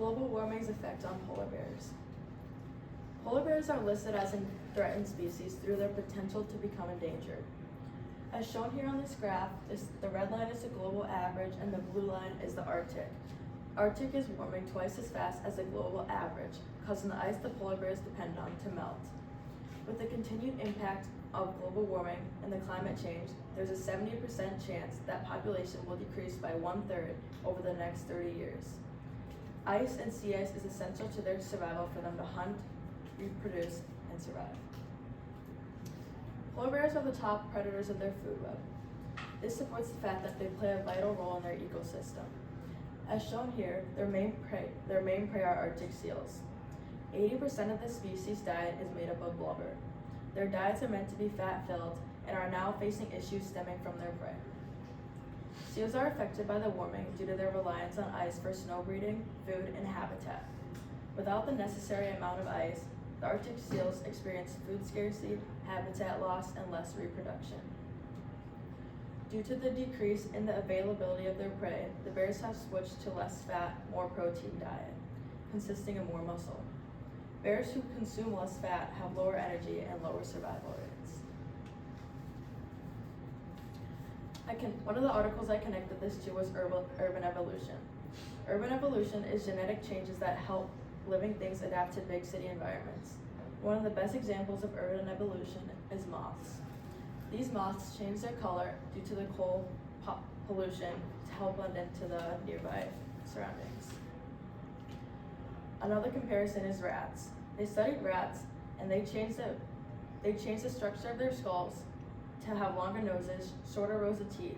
Global warming's effect on polar bears. Polar bears are listed as a threatened species through their potential to become endangered. As shown here on this graph, the red line is the global average and the blue line is the Arctic. Arctic is warming twice as fast as the global average, causing the ice the polar bears depend on to melt. With the continued impact of global warming and the climate change, there's a 70% chance that population will decrease by 1/3 over the next 30 years. Ice and sea ice is essential to their survival for them to hunt, reproduce, and survive. Polar bears are the top predators of their food web. This supports the fact that they play a vital role in their ecosystem. As shown here, their main prey are Arctic seals. 80% of the species' diet is made up of blubber. Their diets are meant to be fat-filled and are now facing issues stemming from their prey. Seals are affected by the warming due to their reliance on ice for snow breeding, food, and habitat. Without the necessary amount of ice, the Arctic seals experience food scarcity, habitat loss, and less reproduction. Due to the decrease in the availability of their prey, the bears have switched to less fat, more protein diet, consisting of more muscle. Bears who consume less fat have lower energy and lower survival rates. One of the articles I connected this to was urban evolution. Urban evolution is genetic changes that help living things adapt to big city environments. One of the best examples of urban evolution is moths. These moths change their color due to the coal pollution to help blend into the nearby surroundings. Another comparison is rats. They studied rats and they changed the structure of their skulls to have longer noses, shorter rows of teeth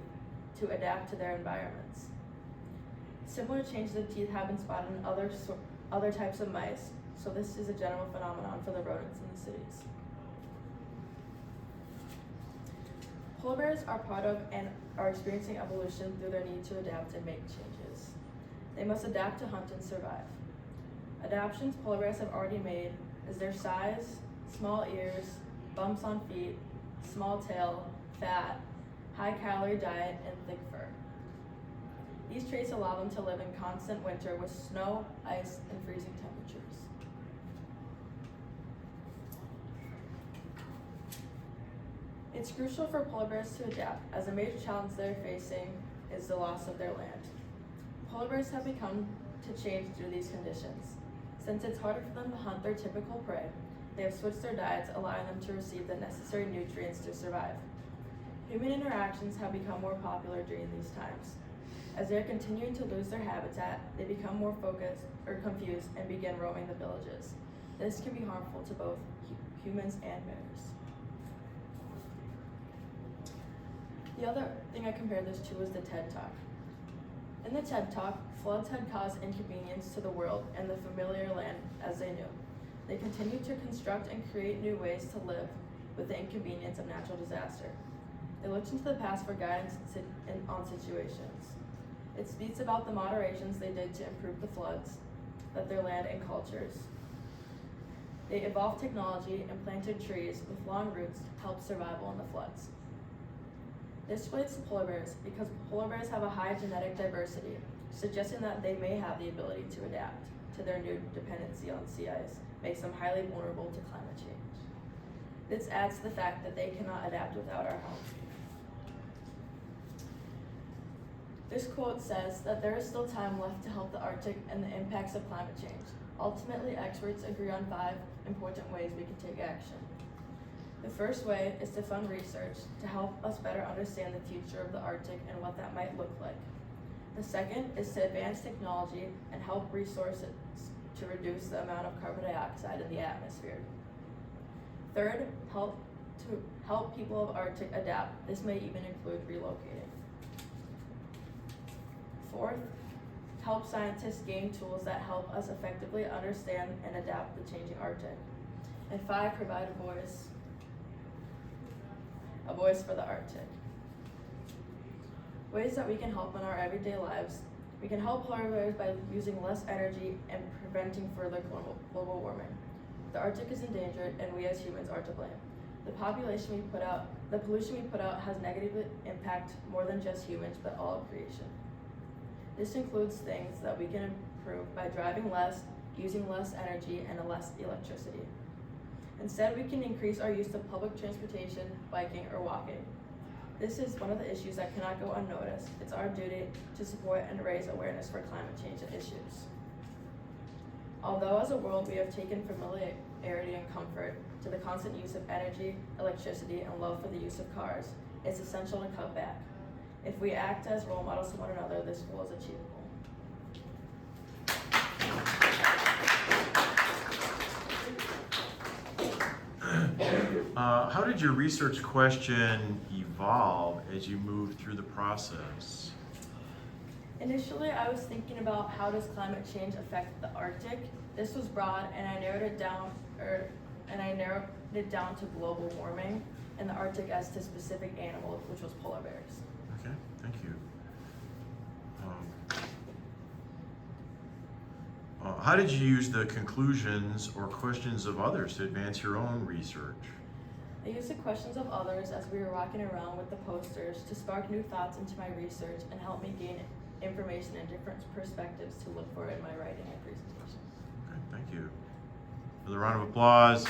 to adapt to their environments. Similar changes of teeth have been spotted in other types of mice, so this is a general phenomenon for the rodents in the cities. Polar bears are part of and are experiencing evolution through their need to adapt and make changes. They must adapt to hunt and survive. Adaptations polar bears have already made is their size, small ears, bumps on feet, small tail, fat, high calorie diet, and thick fur. These traits allow them to live in constant winter with snow, ice, and freezing temperatures. It's crucial for polar bears to adapt, as a major challenge they're facing is the loss of their land. Polar bears have begun to change through these conditions. Since it's harder for them to hunt their typical prey, they have switched their diets, allowing them to receive the necessary nutrients to survive. Human interactions have become more popular during these times. As they are continuing to lose their habitat, they become more focused or confused and begin roaming the villages. This can be harmful to both humans and bears. The other thing I compared this to was the TED Talk. In the TED Talk, floods had caused inconvenience to the world and the familiar land as they knew. They continued to construct and create new ways to live with the inconvenience of natural disaster. They looked into the past for guidance on situations. It speaks about the moderations they did to improve the floods of their land and cultures. They evolved technology and planted trees with long roots to help survival in the floods. This relates to polar bears because polar bears have a high genetic diversity, suggesting that they may have the ability to adapt to their new dependency on sea ice, makes them highly vulnerable to climate change. This adds to the fact that they cannot adapt without our help. This quote says that there is still time left to help the Arctic and the impacts of climate change. Ultimately, experts agree on 5 important ways we can take action. The first way is to fund research to help us better understand the future of the Arctic and what that might look like. The second is to advance technology and help resources to reduce the amount of carbon dioxide in the atmosphere. Third, help people of Arctic adapt. This may even include relocating. Fourth, help scientists gain tools that help us effectively understand and adapt the changing Arctic. And 5, provide a voice for the Arctic. Ways that we can help in our everyday lives. We can help polar bears by using less energy and preventing further global warming. The Arctic is endangered and we as humans are to blame. The pollution we put out has negatively impact more than just humans, but all of creation. This includes things that we can improve by driving less, using less energy, and less electricity. Instead, we can increase our use of public transportation, biking, or walking. This is one of the issues that cannot go unnoticed. It's our duty to support and raise awareness for climate change issues. Although as a world we have taken familiarity and comfort to the constant use of energy, electricity, and love for the use of cars, it's essential to cut back. If we act as role models to one another, this goal is achievable. How did your research question evolve as you moved through the process? Initially, I was thinking about how does climate change affect the Arctic. This was broad, and I narrowed it down to global warming and the Arctic as to specific animals, which was polar bears. Okay, thank you. How did you use the conclusions or questions of others to advance your own research? I used the questions of others as we were walking around with the posters to spark new thoughts into my research and help me gain information and different perspectives to look for in my writing and presentation. Okay, thank you. Another round of applause.